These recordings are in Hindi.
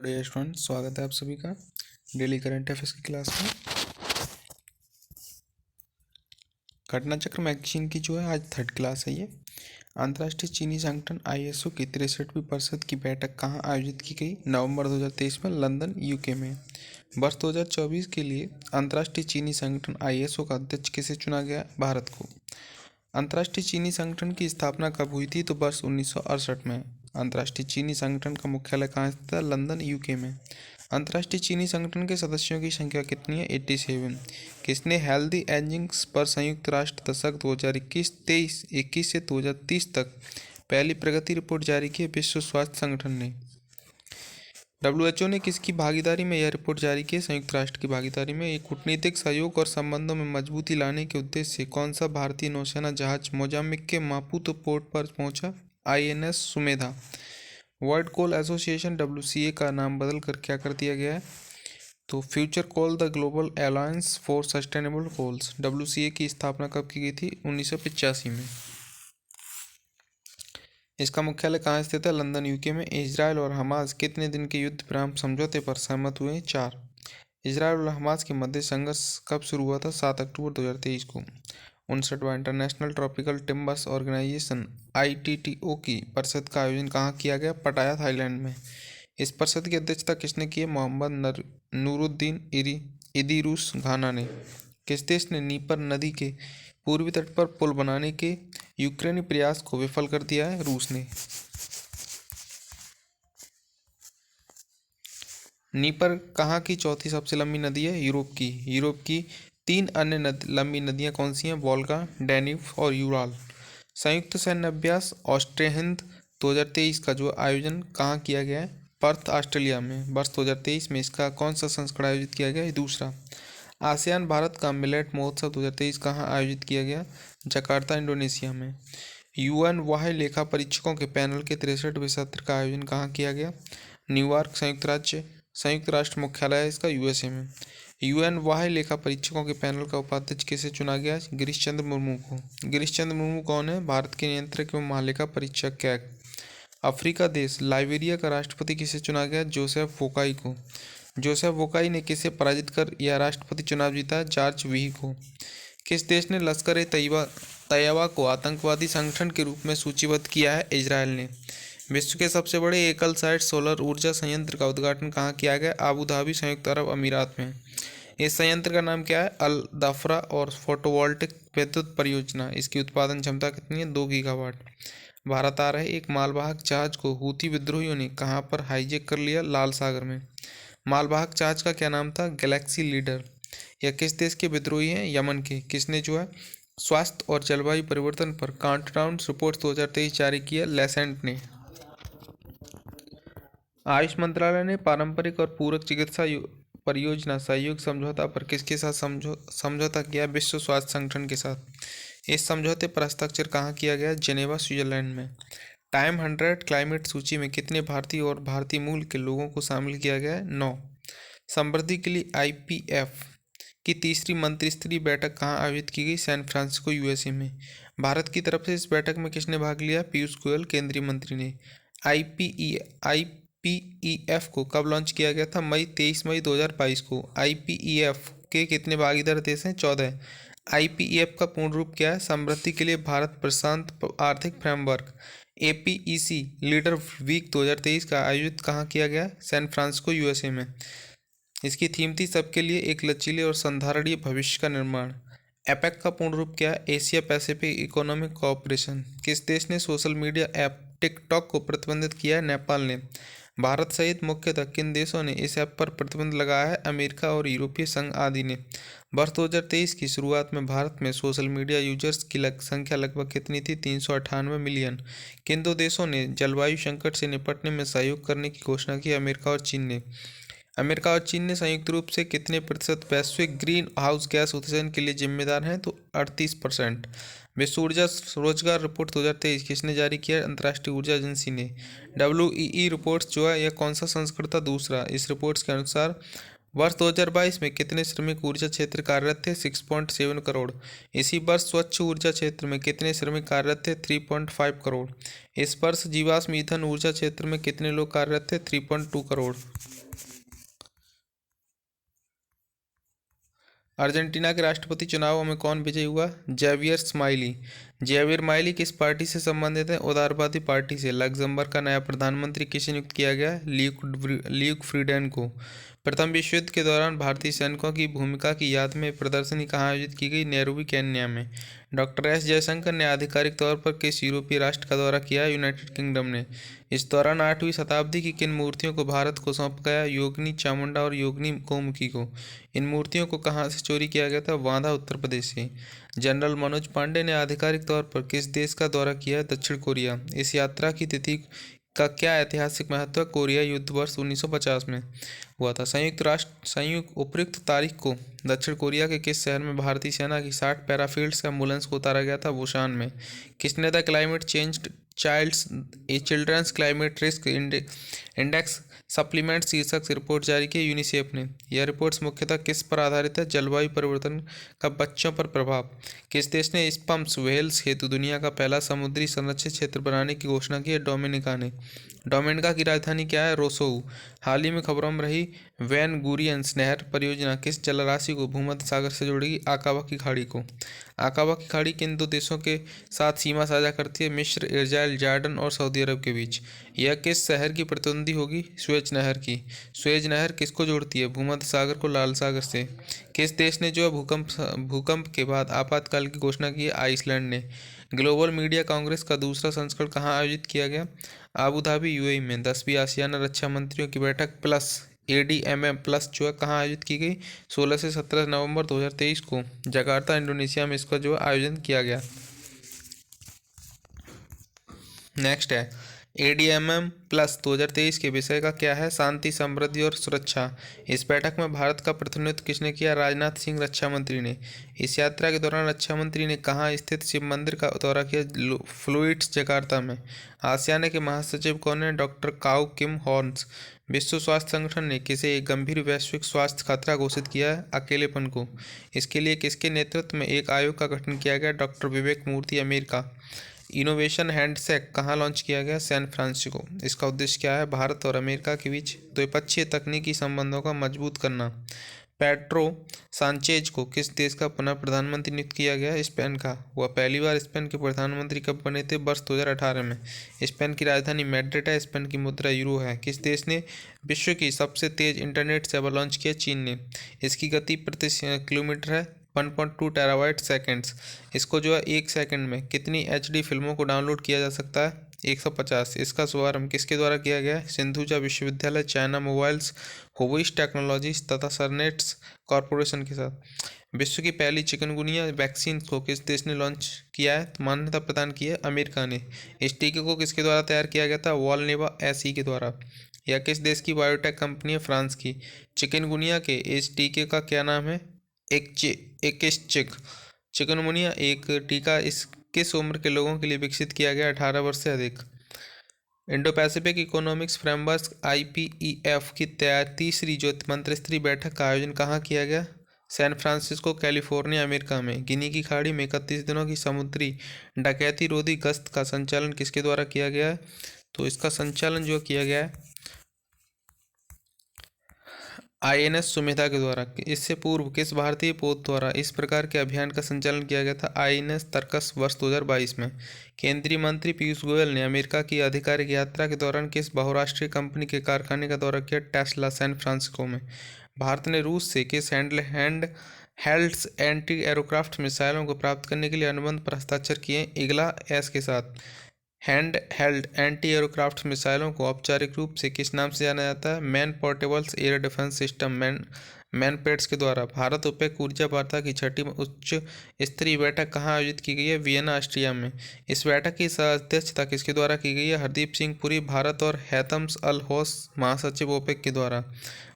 डियर स्टूडेंट, स्वागत है आप सभी का डेली करंट अफेयर्स की क्लास में। घटना चक्र मैगजीन की जो है आज थर्ड क्लास है ये। अंतर्राष्ट्रीय चीनी संगठन आईएसओ की 63वीं परिषद की बैठक कहाँ आयोजित की गई? नवंबर 2023 में लंदन यूके में। वर्ष 2024 के लिए अंतर्राष्ट्रीय चीनी संगठन आईएसओ का अध्यक्ष किसे चुना गया? भारत को। अंतर्राष्ट्रीय चीनी संगठन की स्थापना कब हुई थी? तो वर्ष 1968 में। अंतर्राष्ट्रीय चीनी संगठन का मुख्यालय कहाँ स्थित है? लंदन यूके में। अंतर्राष्ट्रीय चीनी संगठन के सदस्यों की संख्या कितनी है? 87। किसने हेल्दी एजिंग पर संयुक्त राष्ट्र दशक 2021 से 2030 तक पहली प्रगति रिपोर्ट जारी की? विश्व स्वास्थ्य संगठन ने। डब्ल्यूएचओ ने किसकी भागीदारी में यह रिपोर्ट जारी की? संयुक्त राष्ट्र की भागीदारी में। एक कूटनीतिक सहयोग और संबंधों में मजबूती लाने के उद्देश्य से कौन सा भारतीय नौसेना जहाज मोजाम्बिक के मापुतो पोर्ट पर पहुंचा? आईएनएस सुमेधा। वर्ल्ड कोल एसोसिएशन WCA का नाम बदल कर क्या कर दिया गया है? तो future coal the global alliance for sustainable coals. WCA की स्थापना कब की गई थी? 1985 में। इसका मुख्यालय कहाँ स्थित है? लंदन यूके में। इजरायल और हमास कितने दिन के युद्ध विराम समझौते पर सहमत हुए? 4। इजरायल और हमास के मध्य संघर्ष कब शुरू हुआ था? 7 अक्टूबर 2023 को। 59वां international tropical timbers organization ITTO की परिषद का आयोजन कहाँ किया गया? पटाया, थाईलैंड में। इस परिषद की अध्यक्षता किसने की? मोहम्मद नूरुद्दीन इदीरूस घाना ने। किस देश ने नीपर नदी के पूर्वी तट पर पुल बनाने के यूक्रेनी प्रयास को विफल कर दिया है? रूस ने। नीपर कहाँ की चौथी सबसे लंबी नदी है? यूरोप की। यूरोप की 3 अन्य लंबी नदियाँ कौन सी हैं? वोल्गा, डैन्यूब और यूराल। संयुक्त सैन्य अभ्यास ऑस्ट्रिया हिंद 2023 का जो आयोजन कहाँ किया गया है? पर्थ, ऑस्ट्रेलिया में। वर्ष 2023 में इसका कौन सा संस्करण आयोजित किया गया है? दूसरा। आसियान भारत का मिलेट महोत्सव 2023 कहाँ आयोजित किया गया? जकार्ता, इंडोनेशिया में। UN वाह्य लेखा परीक्षकों के पैनल के 63वें सत्र का आयोजन कहाँ किया गया? न्यूयॉर्क, संयुक्त राष्ट्र मुख्यालय है इसका USA में। UN वाह्य लेखा परीक्षकों के पैनल का उपाध्यक्ष किसे चुना गया? गिरीश चंद्र मुर्मू को। गिरीश चंद्र मुर्मू कौन है? भारत के नियंत्रक एवं महालेखा परीक्षक कैग। अफ्रीका देश लाइबेरिया का राष्ट्रपति किसे चुना गया? जोसेफ बोकाई को। जोसेफ बोकाई ने किसे पराजित कर यह राष्ट्रपति चुनाव जीता? जॉर्ज वीही को। किस देश ने लश्कर ए तैयबा को आतंकवादी संगठन के रूप में सूचीबद्ध किया है? इजरायल ने। विश्व के सबसे बड़े एकल साइट सोलर ऊर्जा संयंत्र का उद्घाटन कहाँ किया गया? आबू धाबी, संयुक्त अरब अमीरात में। इस संयंत्र का नाम क्या है? अल दफरा और फोटोवोल्टिक विद्युत परियोजना। इसकी उत्पादन क्षमता कितनी है? 2 गीगावाट। भारत आ रहे एक मालवाहक जहाज को हूती विद्रोहियों ने कहाँ पर हाईजैक कर लिया? लाल सागर में। मालवाहक जहाज का क्या नाम था? Galaxy leader. यह किस देश के विद्रोही हैं? यमन के। किसने जो है स्वास्थ्य और जलवायु परिवर्तन पर काउंटडाउन रिपोर्ट 2023 जारी किया? लेसेंट ने। आयुष मंत्रालय ने पारंपरिक और पूरक चिकित्सा परियोजना सहयोग समझौता पर किसके साथ समझौता किया? विश्व स्वास्थ्य संगठन के साथ। इस समझौते पर हस्ताक्षर कहाँ किया गया? जेनेवा, स्विट्जरलैंड में। टाइम 100 क्लाइमेट सूची में कितने भारतीय और भारतीय मूल के लोगों को शामिल किया गया है? 9। समृद्धि के लिए IPF की तीसरी मंत्रिस्तरीय बैठक कहाँ आयोजित की गई? सैन फ्रांसिस्को, USA में। भारत की तरफ से इस बैठक में किसने भाग लिया? पीयूष गोयल, केंद्रीय मंत्री ने। IPEF को कब लॉन्च किया गया था? 23 मई 2022 को। IPEF के कितने भागीदार देश हैं? 14। IPEF का पूर्ण रूप क्या है? समृद्धि के लिए भारत प्रशांत आर्थिक फ्रेमवर्क। APEC लीडर वीक 2023 का आयोजित कहाँ किया गया? सैन फ्रांसिस्को, USA में। इसकी थीम थी सबके लिए एक लचीले और संधारणीय भविष्य का निर्माण। एपेक का पूर्ण रूप क्या है? Asia Pacific economic cooperation. किस देश ने सोशल मीडिया ऐप टिकटॉक को प्रतिबंधित किया है? नेपाल ने। भारत सहित मुख्यतः किन देशों ने इस ऐप पर प्रतिबंध लगाया है? अमेरिका और यूरोपीय संघ आदि ने। वर्ष 2023 की शुरुआत में भारत में सोशल मीडिया यूजर्स की संख्या लगभग कितनी थी? 398 मिलियन। किन 2 देशों ने जलवायु संकट से निपटने में सहयोग करने की घोषणा की? अमेरिका और चीन ने। अमेरिका और चीन ने संयुक्त रूप से कितने प्रतिशत वैश्विक ग्रीन हाउस गैस उत्सर्जन के लिए जिम्मेदार हैं? तो 38%। विश्व ऊर्जा रोजगार रिपोर्ट 2023 किसने जारी किया? अंतर्राष्ट्रीय ऊर्जा एजेंसी ने। WEE रिपोर्ट्स जो है यह कौन सा संस्करण था? दूसरा। इस रिपोर्ट्स के अनुसार वर्ष 2022 में कितने श्रमिक ऊर्जा क्षेत्र कार्यरत थे? 6.7 करोड़। इसी वर्ष स्वच्छ ऊर्जा क्षेत्र में कितने श्रमिक कार्यरत थे? 3.5 करोड़। इस वर्ष जीवाश्म ईंधन ऊर्जा क्षेत्र में कितने लोग कार्यरत थे? 3.2 करोड़। अर्जेंटीना के राष्ट्रपति चुनावों में कौन विजयी हुआ? जेवियर स्माइली। जेवियर माइली किस पार्टी से संबंधित है? उदारवादी पार्टी से। लक्जमबर्ग का नया प्रधानमंत्री किसे नियुक्त किया गया? ल्यूक फ्रीडेन को। प्रथम विश्व युद्ध के दौरान भारतीय सैनिकों की भूमिका की याद में प्रदर्शनी कहाँ आयोजित की गई? नैरोबी, केन्या में। डॉक्टर एस जयशंकर ने आधिकारिक तौर पर किस यूरोपीय राष्ट्र का दौरा किया? यूनाइटेड किंगडम ने। इस दौरान 8वीं शताब्दी की किन मूर्तियों को भारत को सौंपा गया? योगिनी चामुंडा और योगिनी गोमुखी को। इन मूर्तियों को कहाँ से चोरी किया गया था? वांधा, उत्तर प्रदेश से। जनरल मनोज पांडे ने आधिकारिक तौर पर किस देश का दौरा किया? दक्षिण कोरिया। इस यात्रा की तिथि का क्या ऐतिहासिक महत्व? कोरिया युद्ध वर्ष 1950 में हुआ था। संयुक्त उपयुक्त तारीख को दक्षिण कोरिया के किस शहर में भारतीय सेना की 60 पैराफील्ड्स एम्बुलेंस को उतारा गया था? बुसान में। किसने the climate change children's climate risk index supplement शीर्षक से रिपोर्ट जारी की? यूनिसेफ ने। यह रिपोर्ट्स मुख्यतः किस पर आधारित है? जलवायु परिवर्तन का बच्चों पर प्रभाव। किस देश ने स्पम्स व्हेल्स हेतु दुनिया का पहला समुद्री संरक्षित क्षेत्र बनाने की घोषणा की है? डोमिनिका ने। डोमिनिका की राजधानी क्या है? रोसोऊ। हाल ही में खबरों में रही वैन गुरियंस नहर परियोजना किस जलराशि को भूमध्य सागर से जोड़ेगी? आकाबा की खाड़ी को। आकाबा की खाड़ी किन दो देशों के साथ सीमा साझा करती है? मिस्र, इजराइल, जॉर्डन और सऊदी अरब के बीच। यह किस शहर की प्रतिद्वंदी होगी? सुएज नहर की। सुएज नहर किसको जोड़ती है? भूमध्य सागर को लाल सागर से। किस देश ने जो है भूकंप के बाद आपातकाल की घोषणा की है? आइसलैंड ने। ग्लोबल मीडिया कांग्रेस का दूसरा संस्करण कहाँ आयोजित किया गया? आबू धाबी, यूएई में। 10वीं आसियाना रक्षा मंत्रियों की बैठक प्लस ADMM प्लस जो है कहाँ आयोजित की गई? 16 से 17 नवंबर 2023 को जकार्ता, इंडोनेशिया में इसका जो है आयोजन किया गया। नेक्स्ट है ADMM प्लस 2023 के विषय का क्या है? शांति, समृद्धि और सुरक्षा। इस बैठक में भारत का प्रतिनिधित्व किसने किया? राजनाथ सिंह रक्षा मंत्री ने। इस यात्रा के दौरान रक्षा मंत्री ने कहाँ स्थित शिव मंदिर का दौरा किया? फ्लूइड्स, जकार्ता में। आसियान के महासचिव कौन है? डॉक्टर काउ किम हॉर्न्स। विश्व स्वास्थ्य संगठन ने किसे एक गंभीर वैश्विक स्वास्थ्य खतरा घोषित किया है? अकेलेपन को। इसके लिए किसके नेतृत्व में एक आयोग का गठन किया गया? Doctor Vivek Murthy, America. Innovation handshake कहाँ लॉन्च किया गया? San Francisco. इसका उद्देश्य क्या है? भारत और अमेरिका के बीच द्विपक्षीय तकनीकी संबंधों का मजबूत करना। पेड्रो सांचेज को किस देश का पुनः प्रधानमंत्री नियुक्त किया गया? स्पेन का। वह पहली बार स्पेन के प्रधानमंत्री कब बने थे? वर्ष 2018 में। स्पेन की राजधानी मैड्रिड है। स्पेन की मुद्रा यूरो है। किस देश ने विश्व की सबसे तेज इंटरनेट सेवा लॉन्च किया? चीन ने। इसकी गति प्रति किलोमीटर है 1.2 टेराबाइट सेकेंड्स। इसको जो है 1 सेकंड में कितनी HD फिल्मों को डाउनलोड किया जा सकता है? 150। इसका शुभारंभ किसके द्वारा किया गया है? सिंधुजा विश्वविद्यालय, चाइना मोबाइल्स, हुवेई टेक्नोलॉजीज तथा सरनेट्स कॉरपोरेशन के साथ। विश्व की पहली चिकनगुनिया वैक्सीन को किस देश ने लॉन्च किया है? मान्यता प्रदान की है? अमेरिका ने। इस टीके को किसके द्वारा तैयार किया गया था? वॉलनेवा SE के द्वारा। यह किस देश की बायोटेक कंपनी है? फ्रांस की। चिकनगुनिया के इस टीके का क्या नाम है? एक चिकनगुनिया एक टीका इस किस उम्र के लोगों के लिए विकसित किया गया? 18 वर्ष से अधिक। Indo Pacific economics framework IPEF की तीसरी जो मंत्रिस्तरीय बैठक का आयोजन कहाँ किया गया? सैन फ्रांसिस्को, कैलिफोर्निया, अमेरिका में। गिनी की खाड़ी में 31 दिनों की समुद्री डकैती रोधी गश्त का संचालन किसके द्वारा किया गया है? तो इसका संचालन जो किया गया है INS सुमेधा के द्वारा। इससे पूर्व किस भारतीय पोत द्वारा इस प्रकार के अभियान का संचालन किया गया था? INS तर्कस वर्ष 2022 में। केंद्रीय मंत्री पीयूष गोयल ने अमेरिका की आधिकारिक यात्रा के दौरान किस बहुराष्ट्रीय कंपनी के कारखाने का दौरा किया? टेस्ला, सैन फ्रांसिस्को में। भारत ने रूस से किस हेल्ड्स एंटी एयरक्राफ्ट मिसाइलों को प्राप्त करने के लिए अनुबंध पर हस्ताक्षर किए? इगला S के साथ। हैंड हेल्ड एंटी एयरक्राफ्ट मिसाइलों को औपचारिक रूप से किस नाम से जाना जाता है? मैन पोर्टेबल्स एयर डिफेंस सिस्टम मैनपेट्स के द्वारा। भारत ओपेक ऊर्जा वार्ता की 6ठी उच्च स्तरीय बैठक कहाँ आयोजित की गई है? वियना, ऑस्ट्रिया में। इस बैठक की अध्यक्षता किसके द्वारा की गई है? हरदीप सिंह पुरी, भारत और हैतम्स अल होस, महासचिव ओपेक के द्वारा।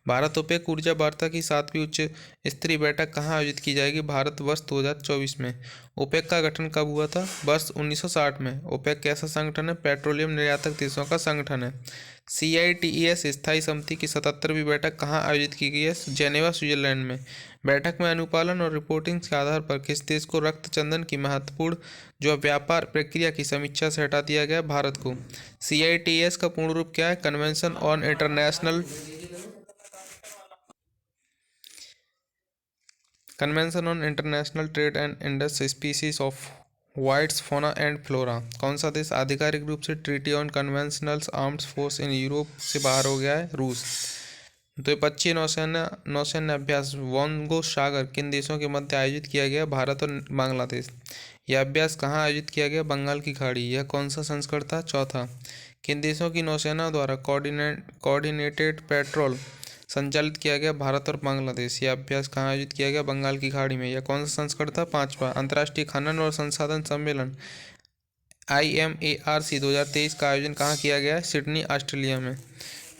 भारत ओपेक ऊर्जा वार्ता की 7वीं उच्च स्तरीय बैठक कहाँ आयोजित की जाएगी? भारत वर्ष 2024 में। ओपेक का गठन कब हुआ था? वर्ष 1960 में। ओपेक कैसा संगठन है? पेट्रोलियम निर्यातक देशों का संगठन है। CITES स्थायी समिति की 77वीं बैठक कहाँ आयोजित की गई है? जेनेवा, स्विट्जरलैंड में। बैठक में अनुपालन और रिपोर्टिंग के आधार पर किस देश को रक्त चंदन की महत्वपूर्ण जो व्यापार प्रक्रिया की समीक्षा से हटा दिया गया? भारत को। CITES का पूर्ण रूप क्या है? Convention on international trade and industry species of wides fauna and flora. कौन सा देश आधिकारिक रूप से treaty on conventional armed force in Europe से बाहर हो गया है? रूस। द्विपक्षीय नौसैन्य अभ्यास वोंगो सागर किन देशों के मध्य आयोजित किया गया? भारत और बांग्लादेश। यह अभ्यास कहाँ आयोजित किया गया? बंगाल की खाड़ी। यह कौन सा संस्करण था? चौथा। किन देशों की नौसेना द्वारा कोऑर्डिनेटेड पेट्रोल संचालित किया गया? भारत और बांग्लादेश। यह अभ्यास कहाँ आयोजित किया गया? बंगाल की खाड़ी में। यह कौन सा संस्करण था? पांचवा। अंतर्राष्ट्रीय खनन और संसाधन सम्मेलन IMARC 2023 का आयोजन कहाँ किया गया है? सिडनी, ऑस्ट्रेलिया में।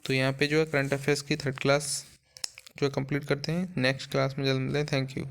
तो यहाँ पे जो है करंट अफेयर्स की 3rd क्लास जो कंप्लीट करते हैं। नेक्स्ट क्लास में जल्द मिलते हैं। Thank you.